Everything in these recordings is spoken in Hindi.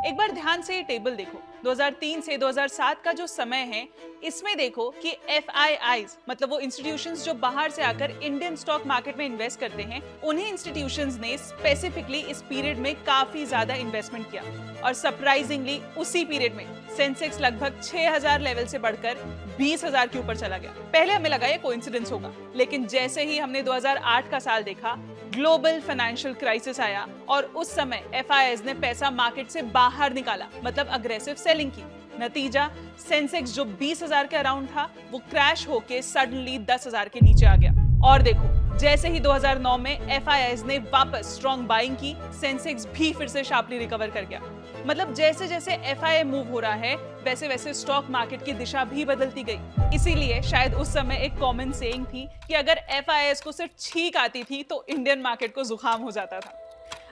एक बार ध्यान से ये टेबल देखो। 2003 से 2007 का जो समय है, इसमें देखो कि FIIs मतलब वो इंस्टीट्यूशंस जो बाहर से आकर इंडियन स्टॉक मार्केट में इन्वेस्ट करते हैं, उन्हीं इंस्टीट्यूशंस ने स्पेसिफिकली इस पीरियड में काफी ज्यादा इन्वेस्टमेंट किया और सरप्राइजिंगली उसी पीरियड में सेंसेक्स लगभग 6000 लेवल से बढ़कर 20000 के ऊपर चला गया। पहले हमें लगा ये कोइंसिडेंस होगा, लेकिन जैसे ही हमने 2008 का साल देखा, ग्लोबल फाइनेंशियल क्राइसिस आया और उस समय FIIs ने पैसा मार्केट से बाहर निकाला, मतलब अग्रेसिव सेलिंग की। नतीजा, सेंसेक्स जो 20000 के अराउंड था, वो क्रैश होके सडनली 10000 के नीचे आ गया। और देखो, जैसे ही 2009 में FIIs ने वापस स्ट्रॉन्ग बाइंग की, सेंसेक्स भी फिर से शार्पली रिकवर कर गया। मतलब जैसे जैसे FII मूव हो रहा है, वैसे वैसे स्टॉक मार्केट की दिशा भी बदलती गई। इसीलिए शायद उस समय एक कॉमन सेइंग थी कि अगर FIIs को सिर्फ छींक आती थी तो इंडियन मार्केट को जुकाम हो जाता था।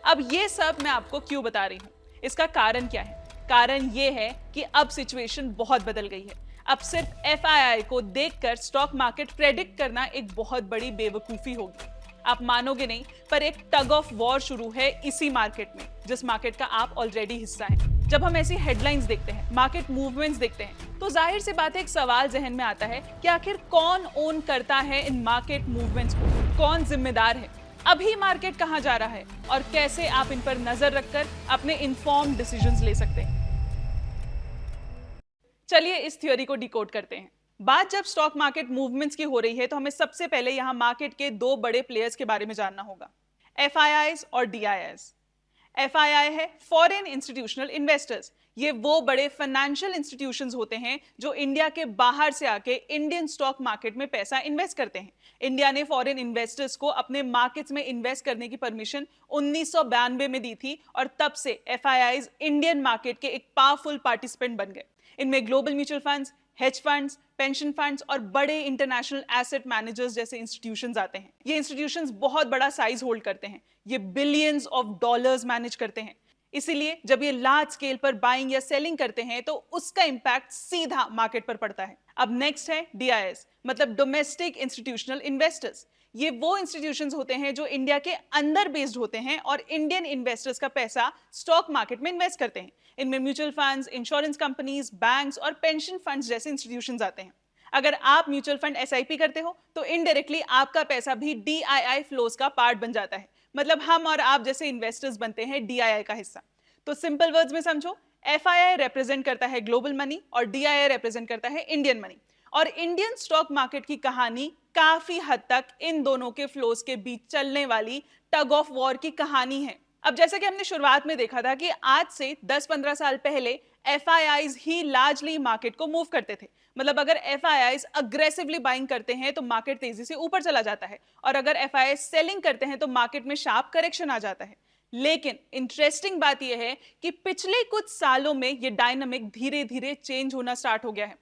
अब ये सब मैं आपको क्यों बता रही हूँ, इसका कारण क्या है? कारण ये है कि अब सिचुएशन बहुत बदल गई है। अब सिर्फ FII को देखकर स्टॉक मार्केट प्रेडिक्ट करना एक बहुत बड़ी बेवकूफी होगी। आप मानोगे नहीं, पर एक टग ऑफ वॉर शुरू है इसी मार्केट में, जिस मार्केट का आप ऑलरेडी हिस्सा हैं। जब हम ऐसी हेडलाइंस देखते हैं, मार्केट मूवमेंट्स देखते हैं, तो जाहिर सी बात है एक सवाल जहन में आता है कि आखिर कौन ओन करता है इन मार्केट मूवमेंट्स को, कौन जिम्मेदार है, अभी मार्केट कहां जा रहा है और कैसे आप इन पर नजर रखकर अपने इन्फॉर्म्ड डिसीजंस ले सकते हैं। चलिए इस थ्योरी को डिकोड करते हैं। बात जब स्टॉक मार्केट मूवमेंट्स की हो रही है, तो हमें सबसे पहले यहां मार्केट के दो बड़े प्लेयर्स के बारे में जानना होगा, FIIs और DIIs। FII है फॉरेन इंस्टीट्यूशनल इन्वेस्टर्स। ये वो बड़े फाइनेंशियल इंस्टीट्यूशंस होते हैं जो इंडिया के बाहर से आके इंडियन स्टॉक मार्केट में पैसा इन्वेस्ट करते हैं। इंडिया ने फॉरेन इन्वेस्टर्स को अपने मार्केट्स में इन्वेस्ट करने की परमिशन 1992 में दी थी और तब से FIIs इंडियन मार्केट के एक पावरफुल पार्टिसिपेंट बन गए। इनमें global mutual funds, hedge funds, pension funds और बड़े इंटरनेशनल एसेट मैनेजर्स जैसे इंस्टीट्यूशंस आते हैं। ये इंस्टीट्यूशंस बहुत बड़ा साइज होल्ड करते हैं, ये बिलियंस ऑफ डॉलर्स मैनेज करते हैं। इसीलिए जब ये लार्ज स्केल पर बाइंग या सेलिंग करते हैं तो उसका इंपैक्ट सीधा मार्केट पर पड़ता है। अब नेक्स्ट है DIS, मतलब डोमेस्टिक इंस्टीट्यूशनल इन्वेस्टर्स। ये वो इंस्टीट्यूशंस होते हैं जो इंडिया के अंदर बेस्ड होते हैं और इंडियन इन्वेस्टर्स का पैसा स्टॉक मार्केट में इन्वेस्ट करते हैं। इनमें mutual funds, insurance companies, banks और पेंशन फंड्स जैसे इंस्टीट्यूशंस आते हैं। अगर आप म्यूचुअल फंड SIP करते हो तो इनडायरेक्टली आपका पैसा भी DII फ्लोज का पार्ट बन जाता है, मतलब हम और आप जैसे इन्वेस्टर्स बनते हैं DII का हिस्सा। तो सिंपल वर्ड्स में समझो, FII रिप्रेजेंट करता है ग्लोबल मनी और DII रिप्रेजेंट करता है इंडियन मनी। और इंडियन स्टॉक मार्केट की कहानी काफी हद तक इन दोनों के फ्लोज के बीच चलने वाली टग ऑफ वॉर की कहानी है। अब जैसे कि हमने शुरुआत में देखा था कि आज से 10-15 साल पहले FIIs ही लार्जली मार्केट को मूव करते थे। मतलब अगर FIIs अग्रेसिवली बाइंग करते हैं तो मार्केट तेजी से ऊपर चला जाता है और अगर FIIs सेलिंग करते हैं तो मार्केट में शार्प करेक्शन आ जाता है। लेकिन इंटरेस्टिंग बात यह है कि पिछले कुछ सालों में यह डायनामिक धीरे धीरे चेंज होना स्टार्ट हो गया है।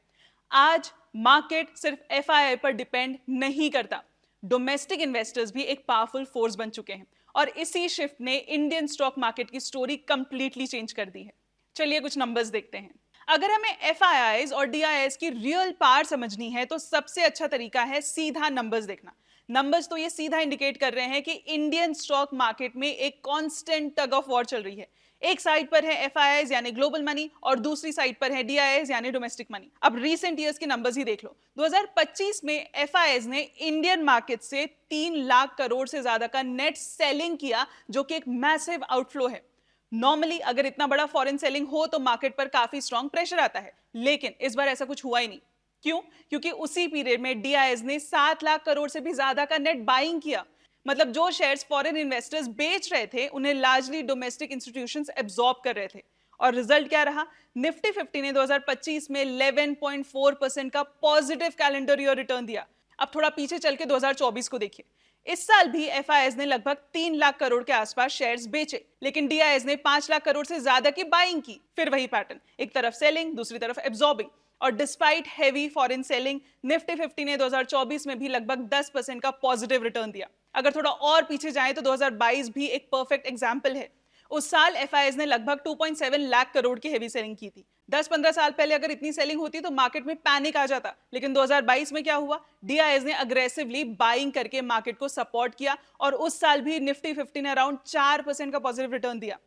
आज मार्केट सिर्फ FII पर डिपेंड नहीं करता, डोमेस्टिक इन्वेस्टर्स भी एक पावरफुल फोर्स बन चुके हैं और इसी शिफ्ट ने इंडियन स्टॉक मार्केट की स्टोरी कंप्लीटली चेंज कर दी है। चलिए कुछ नंबर्स देखते हैं। अगर हमें FIIs और DIIs की रियल पावर समझनी है तो सबसे अच्छा तरीका है सीधा नंबर्स देखना। नंबर्स तो ये सीधा इंडिकेट कर रहे हैं कि इंडियन स्टॉक मार्केट में एक कांस्टेंट टग ऑफ वॉर चल रही है। एक साइड पर है FIIs यानी ग्लोबल मनी और दूसरी साइड पर है DIIs यानी डोमेस्टिक मनी। अब रीसेंट ईयर्स के नंबर्स ही देख लो। 2025 में FIIs ने इंडियन मार्केट से 3 लाख करोड़ से ज्यादा का नेट सेलिंग किया, जो कि एक मैसिव आउटफ्लो है। नॉर्मली अगर इतना बड़ा फॉरेन सेलिंग हो तो मार्केट पर काफी स्ट्रॉन्ग प्रेशर आता है, लेकिन इस बार ऐसा कुछ हुआ ही नहीं। क्यों? क्योंकि उसी पीरियड में DIIs ने 7 लाख करोड़ से भी ज्यादा का नेट बाइंग किया। मतलब जो शेयर्स फॉरेन इन्वेस्टर्स बेच रहे थे उन्हें लार्जली डोमेस्टिक इंस्टीट्यूशंस एब्जॉर्ब कर रहे थे। और रिजल्ट क्या रहा? निफ्टी 50 ने 2025 में 11.4% का पॉजिटिव कैलेंडर ईयर रिटर्न दिया। अब थोड़ा पीछे चल के 2024 को देखिए। इस साल भी FIIs ने लगभग 3 लाख करोड़ के आसपास शेयर्स बेचे, लेकिन DIIs ने 5 लाख करोड़ से ज्यादा की बाइंग की। फिर वही पैटर्न, एक तरफ सेलिंग, दूसरी तरफ एब्जॉर्बिंग। और despite heavy foreign selling, Nifty 50 ने 2024 में भी लगभग 10% का पॉजिटिव रिटर्न दिया। अगर थोड़ा और पीछे जाएं तो 2022 भी एक परफेक्ट एग्जांपल है। उस साल FIIs ने लगभग 2.7 लाख करोड़ की हेवी सेलिंग की थी। 10-15 साल पहले अगर इतनी सेलिंग होती तो मार्केट में पैनिक आ जाता, लेकिन 2022 में क्या हुआ? DIIs ने अग्रेसिवली बाइंग करके मार्केट को सपोर्ट किया और उस साल भी निफ्टी 50 ने अराउंड 4% का पॉजिटिव रिटर्न दिया।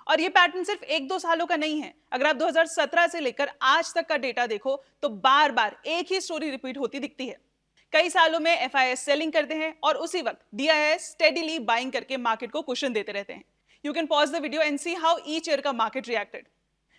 और ये पैटर्न सिर्फ 1-2 सालों का नहीं है। अगर आप 2017 से लेकर आज तक का डेटा देखो तो बार बार एक ही स्टोरी रिपीट होती दिखती है। कई सालों में एफआईआई सेलिंग करते हैं और उसी वक्त डीआईआई स्टेडीली बाइंग करके मार्केट को कुशन देते रहते हैं। You can pause the video and see how each year का मार्केट रिएक्टेड।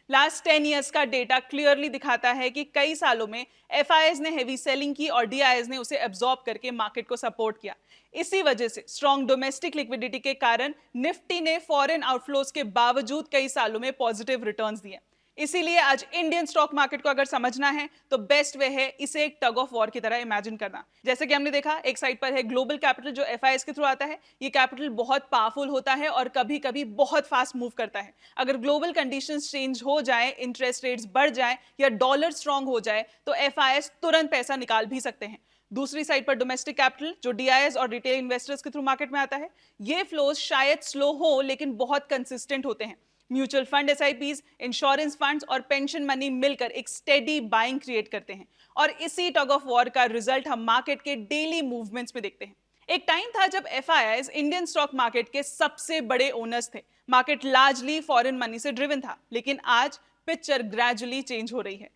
लास्ट 10 इयर्स का डेटा क्लियरली दिखाता है कि कई सालों में एफआईआईज ने हेवी सेलिंग की और डीआईआईज ने उसे एब्जॉर्ब करके मार्केट को सपोर्ट किया। इसी वजह से स्ट्रॉन्ग डोमेस्टिक लिक्विडिटी के कारण निफ्टी ने फॉरेन आउटफ्लोज के बावजूद कई सालों में पॉजिटिव रिटर्न्स दिए। इसीलिए आज इंडियन स्टॉक मार्केट को अगर समझना है तो बेस्ट वे है इसे एक टग ऑफ वॉर की तरह इमेजिन करना। जैसे कि हमने देखा, एक साइड पर है ग्लोबल कैपिटल जो एफआईआईज के थ्रू आता है। ये कैपिटल बहुत पावरफुल होता है और कभी कभी बहुत फास्ट मूव करता है। अगर ग्लोबल कंडीशंस चेंज हो जाए, इंटरेस्ट रेट्स बढ़ जाए या डॉलर स्ट्रांग हो जाए तो एफआईआईज तुरंत पैसा निकाल भी सकते हैं। दूसरी साइड पर डोमेस्टिक कैपिटल जो डीआईआईज और रिटेल इन्वेस्टर्स के थ्रू मार्केट में आता है। ये फ्लोज शायद स्लो हो लेकिन बहुत कंसिस्टेंट होते हैं। Mutual fund, SIPs, insurance funds और पेंशन मनी मिलकर एक स्टेडी बाइंग क्रिएट करते हैं और इसी टग ऑफ वॉर का रिजल्ट हम मार्केट के डेली मूवमेंट्स में देखते हैं। एक टाइम था जब एफआईआईज इंडियन स्टॉक मार्केट के सबसे बड़े ओनर्स थे। मार्केट लार्जली फॉरेन मनी से ड्रिवन था, लेकिन आज पिक्चर ग्रेजुअली चेंज हो रही है।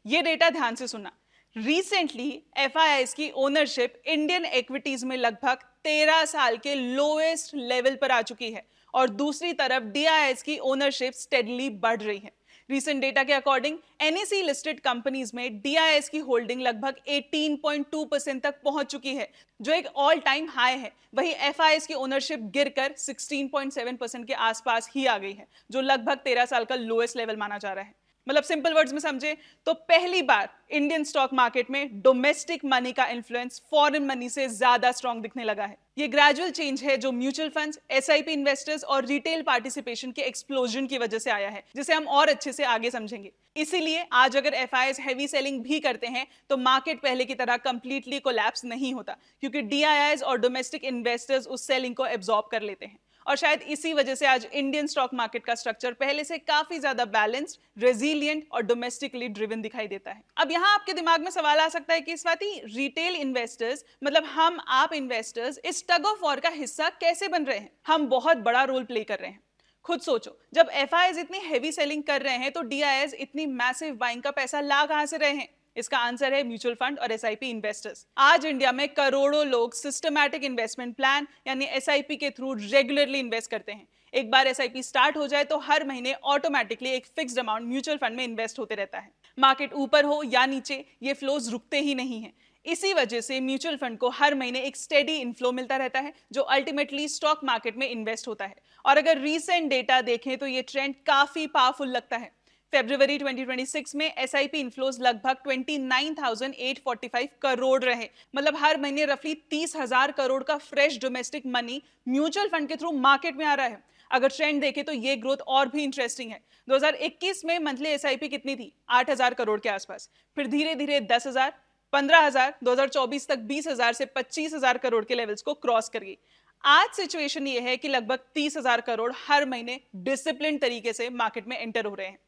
ये डेटा ध्यान से सुनना। रिसेंटली एफआईआईज की ओनरशिप इंडियन इक्विटीज में लगभग 13 साल के लोएस्ट लेवल पर आ चुकी है और दूसरी तरफ डीआईआईज की ओनरशिप स्टेडली बढ़ रही है। रीसेंट डेटा के अकॉर्डिंग एनएसई लिस्टेड कंपनीज में डीआईआईज की होल्डिंग लगभग 18.2% तक पहुंच चुकी है, जो एक ऑल टाइम हाई है। वहीं एफआईआईज की ओनरशिप गिरकर 16.7% के आसपास ही आ गई है, जो लगभग 13 साल का लोएस्ट लेवल माना जा रहा है। मतलब सिंपल वर्ड्स में समझे तो पहली बार इंडियन स्टॉक मार्केट में डोमेस्टिक मनी का इन्फ्लुएंस फॉरेन मनी से ज्यादा स्ट्रॉन्ग दिखने लगा है। ये ग्रेजुअल चेंज है जो म्यूचुअल फंड्स, एसआईपी इन्वेस्टर्स और रिटेल पार्टिसिपेशन के एक्सप्लोजन की वजह से आया है, जिसे हम और अच्छे से आगे समझेंगे। इसीलिए आज अगर एफआईआईज हैवी सेलिंग भी करते हैं तो मार्केट पहले की तरह कंप्लीटली कोलैप्स नहीं होता, क्योंकि डीआईआईज और डोमेस्टिक इन्वेस्टर्स उस सेलिंग को एब्जॉर्ब कर लेते हैं। और शायद इसी वजह से आज इंडियन स्टॉक मार्केट का स्ट्रक्चर पहले से काफी ज्यादा बैलेंस्ड, रेजिलिएंट और डोमेस्टिकली ड्रिवन दिखाई देता है। अब यहाँ आपके दिमाग में सवाल आ सकता है कि स्वाति, रिटेल इन्वेस्टर्स मतलब हम आप इन्वेस्टर्स इस टग ऑफ वॉर का हिस्सा कैसे बन रहे हैं? हम बहुत बड़ा रोल प्ले कर रहे हैं। खुद सोचो, जब एफआईआईज इतनी हेवी सेलिंग कर रहे हैं तो डीआईआईज इतनी मैसिव बाइंग का पैसा ला कहां से रहे हैं? इसका आंसर है म्यूचुअल फंड और एसआईपी इन्वेस्टर्स। आज इंडिया में करोड़ों लोग सिस्टमैटिक इन्वेस्टमेंट प्लान यानी एसआईपी के थ्रू रेगुलरली इन्वेस्ट करते हैं। एक बार एसआईपी स्टार्ट हो जाए तो हर महीने ऑटोमेटिकली एक फिक्स्ड अमाउंट म्यूचुअल फंड में इन्वेस्ट होते रहता है। मार्केट ऊपर हो या नीचे, ये फ्लोज रुकते ही नहीं है। इसी वजह से म्यूचुअल फंड को हर महीने एक स्टेडी इनफ्लो मिलता रहता है, जो अल्टीमेटली स्टॉक मार्केट में इन्वेस्ट होता है। और अगर रीसेंट डेटा देखें तो ये ट्रेंड काफी पावरफुल लगता है। फरवरी 2026 में एसआईपी इनफ्लोज लगभग 29,845 करोड़ रहे। मतलब हर महीने रफली 30,000 करोड़ का fresh domestic money mutual fund के थ्रू मार्केट में आ रहा है। अगर ट्रेंड देखें तो ये ग्रोथ और भी इंटरेस्टिंग है। 2021 में मंथली एसआईपी कितनी थी? 8,000 करोड़ के आसपास। फिर धीरे धीरे 10,000, 15,000, 2024 तक 20,000 से 25,000 करोड़ के लेवल्स को क्रॉस कर गई। आज सिचुएशन ये है कि लगभग 30,000 करोड़ हर महीने डिसिप्लिन तरीके से मार्केट में एंटर हो रहे हैं।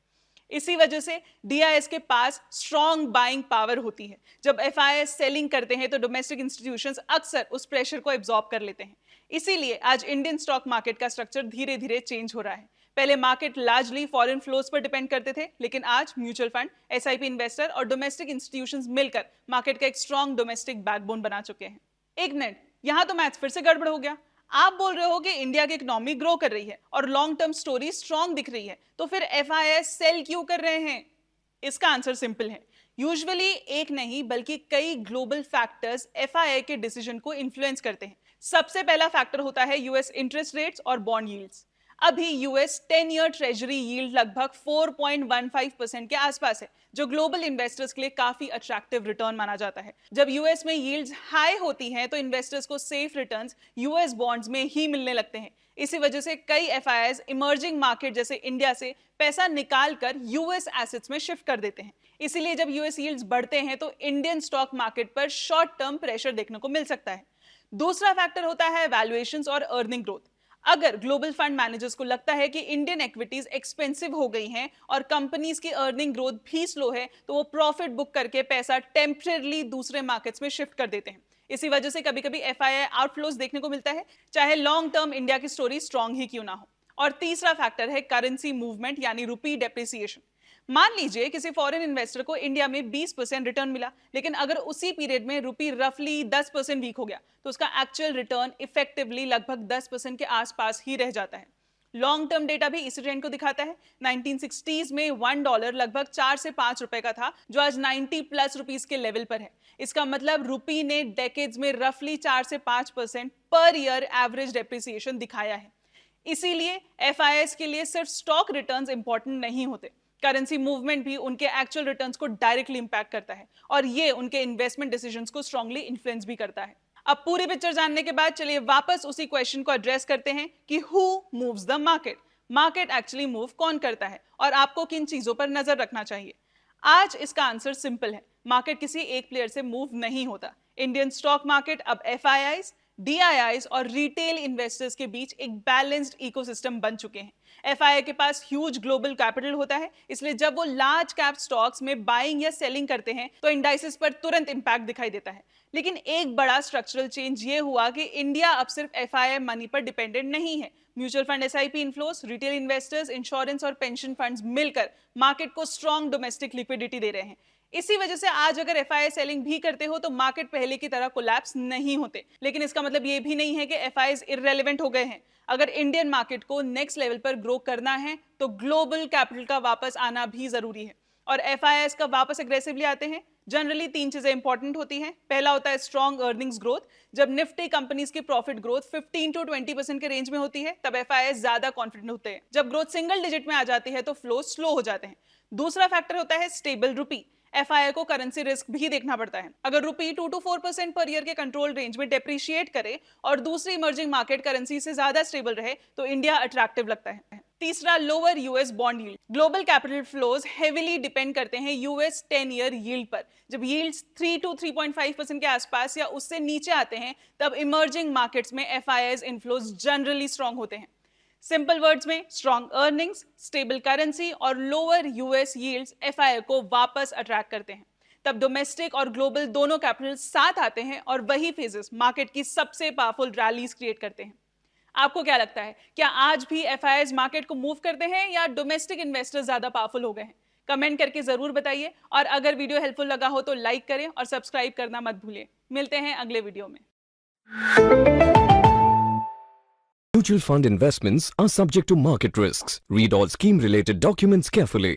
इसी वजह से डीआईआईज के पास स्ट्रॉन्ग बाइंग पावर होती है। जब एफआईआईज सेलिंग करते हैं तो डोमेस्टिक इंस्टीट्यूशंस अक्सर उस प्रेशर को एब्जॉर्ब कर लेते हैं। इसीलिए आज इंडियन स्टॉक मार्केट का स्ट्रक्चर धीरे धीरे चेंज हो रहा है। पहले मार्केट लार्जली फॉरेन फ्लोज पर डिपेंड करते थे, लेकिन आज म्यूचुअल फंड, एसआईपी इन्वेस्टर और डोमेस्टिक इंस्टीट्यूशंस मिलकर मार्केट का एक स्ट्रॉन्ग डोमेस्टिक बैकबोन बना चुके हैं। एक मिनट, यहां तो मैथ्स फिर से गड़बड़ हो गया। आप बोल रहे हो कि इंडिया की इकोनॉमी ग्रो कर रही है और लॉन्ग टर्म स्टोरी स्ट्रॉन्ग दिख रही है, तो फिर एफआईआई सेल क्यों कर रहे हैं? इसका आंसर सिंपल है। यूजुअली एक नहीं बल्कि कई ग्लोबल फैक्टर्स एफआईआई के डिसीजन को इन्फ्लुएंस करते हैं। सबसे पहला फैक्टर होता है यूएस इंटरेस्ट रेट्स और बॉन्ड यील्ड्स। अभी यूएस 10 ईयर ट्रेजरी यील्ड लगभग 4.15% के आसपास है, जो ग्लोबल इन्वेस्टर्स के लिए काफी अट्रैक्टिव रिटर्न माना जाता है। जब यूएस में यील्ड्स हाई होती हैं तो इन्वेस्टर्स को सेफ रिटर्न्स यूएस बॉन्ड्स में ही मिलने लगते हैं। इसी वजह से कई एफआईआईज इमर्जिंग मार्केट जैसे इंडिया से पैसा निकाल कर यूएस एसेट्स में शिफ्ट कर देते हैं। इसीलिए जब यूएस यील्ड्स बढ़ते हैं तो इंडियन स्टॉक मार्केट पर शॉर्ट टर्म प्रेशर देखने को मिल सकता है। दूसरा फैक्टर होता है वैल्यूएशंस और अर्निंग ग्रोथ। अगर ग्लोबल फंड मैनेजर्स को लगता है कि इंडियन इक्विटीज एक्सपेंसिव हो गई हैं और कंपनीज की अर्निंग ग्रोथ भी स्लो है, तो वो प्रॉफिट बुक करके पैसा टेम्परेरी दूसरे मार्केट्स में शिफ्ट कर देते हैं। इसी वजह से कभी कभी एफआईआई आउटफ्लोज देखने को मिलता है, चाहे लॉन्ग टर्म इंडिया की स्टोरी स्ट्रांग ही क्यों ना हो। और तीसरा फैक्टर है करेंसी मूवमेंट यानी रुपी डेप्रिसिएशन। मान लीजिए किसी फॉरेन इन्वेस्टर को इंडिया में 20% रिटर्न मिला, लेकिन अगर उसी पीरियड में रुपी रफली 10% वीक हो गया तो उसका एक्चुअल रिटर्न इफेक्टिवली लगभग 10% के आसपास ही रह जाता है। लॉन्ग टर्म डेटा भी इसी ट्रेंड को दिखाता है। 1960s में $1 लगभग 4 से 5 रुपए का था, जो आज 90 प्लस रुपीस के लेवल पर है। इसका मतलब रुपी ने डेकेड्स में रफली 4 से 5% पर ईयर एवरेज डेप्रिसिएशन दिखाया है। इसीलिए एफआईआईज के लिए सिर्फ स्टॉक रिटर्न्स इंपॉर्टेंट नहीं होते, करेंसी मूवमेंट भी उनके एक्चुअल रिटर्न्स को डायरेक्टली इंपैक्ट करता है और ये उनके इन्वेस्टमेंट डिसीजंस को स्ट्रांगली इन्फ्लुएंस भी करता है। अब पूरी पिक्चर जानने के बाद चलिए वापस उसी क्वेश्चन को एड्रेस करते हैं कि who moves the market. Market actually move कौन करता है और आपको किन चीजों पर नजर रखना चाहिए। आज इसका आंसर सिंपल है, मार्केट किसी एक प्लेयर से मूव नहीं होता। इंडियन स्टॉक मार्केट अब एफआईआईज, डीआईआईज और रिटेल इन्वेस्टर्स के बीच एक बैलेंस्ड इकोसिस्टम बन चुके हैं। एफआईआई के पास ह्यूज ग्लोबल कैपिटल होता है, इसलिए जब वो लार्ज कैप स्टॉक्स में बाइंग या सेलिंग करते हैं तो इंडाइसेस पर तुरंत इंपैक्ट दिखाई देता है। लेकिन एक बड़ा स्ट्रक्चरल चेंज ये हुआ कि इंडिया अब सिर्फ एफआईआई मनी पर डिपेंडेंट नहीं है। Mutual fund, SIP inflows, retail investors, insurance और पेंशन फंड्स मिलकर मार्केट को स्ट्रॉन्ग डोमेस्टिक लिक्विडिटी दे रहे हैं। इसी वजह से आज अगर एफआईआई सेलिंग भी करते हो तो मार्केट पहले की तरह कोलैप्स नहीं होते। लेकिन इसका मतलब ये भी नहीं है कि एफआईआईज इररेलेवेंट हो गए हैं। अगर इंडियन मार्केट को नेक्स्ट लेवल पर ग्रो करना है तो ग्लोबल कैपिटल का वापस आना भी जरूरी है। और एफआईआईज का वापस एग्रेसिवली आते हैं जनरली 3 चीजें इंपॉर्टेंट होती हैं। पहला होता है स्ट्रॉन्ग अर्निंग्स ग्रोथ। जब निफ्टी कंपनीज की प्रॉफिट ग्रोथ 15 to 20% के रेंज में होती है तब एफआईआईज ज्यादा कॉन्फिडेंट होते हैं। जब ग्रोथ सिंगल डिजिट में आ जाती है तो फ्लो स्लो हो जाते हैं। दूसरा फैक्टर होता है स्टेबल रुपी। एफआईआई को करेंसी रिस्क भी देखना पड़ता है। अगर रुपी 2 to 4% पर ईयर के कंट्रोल रेंज में डेप्रिशिएट करे और दूसरी इमर्जिंग मार्केट करेंसी से ज्यादा स्टेबल रहे तो इंडिया अट्रैक्टिव लगता है। तीसरा, lower US bond yield. Global capital flows heavily depend करते हैं यूएस 10 ईयर यील्ड पर। जब यील्ड्स 3 to 3.5% के आसपास या उससे नीचे आते हैं तब इमर्जिंग मार्केट्स में एफआईआईज इनफ्लोज जनरली स्ट्रांग होते हैं। सिंपल वर्ड्स में स्ट्रॉन्ग अर्निंग्स, स्टेबल करेंसी और लोअर यूएस यील्ड्स एफआईआई को वापस अट्रैक्ट करते हैं। तब डोमेस्टिक और ग्लोबल दोनों कैपिटल साथ आते हैं और वही फेजेस मार्केट की सबसे पावरफुल रैलीज क्रिएट करते हैं। आपको क्या लगता है, क्या आज भी एफआईआईज मार्केट को मूव करते हैं या डोमेस्टिक इन्वेस्टर्स ज्यादा पावरफुल हो गए हैं? कमेंट करके जरूर बताइए और अगर वीडियो हेल्पफुल लगा हो तो लाइक करें और सब्सक्राइब करना मत भूलिए। मिलते हैं अगले वीडियो में। Mutual fund investments are subject to market risks. Read all scheme-related documents carefully.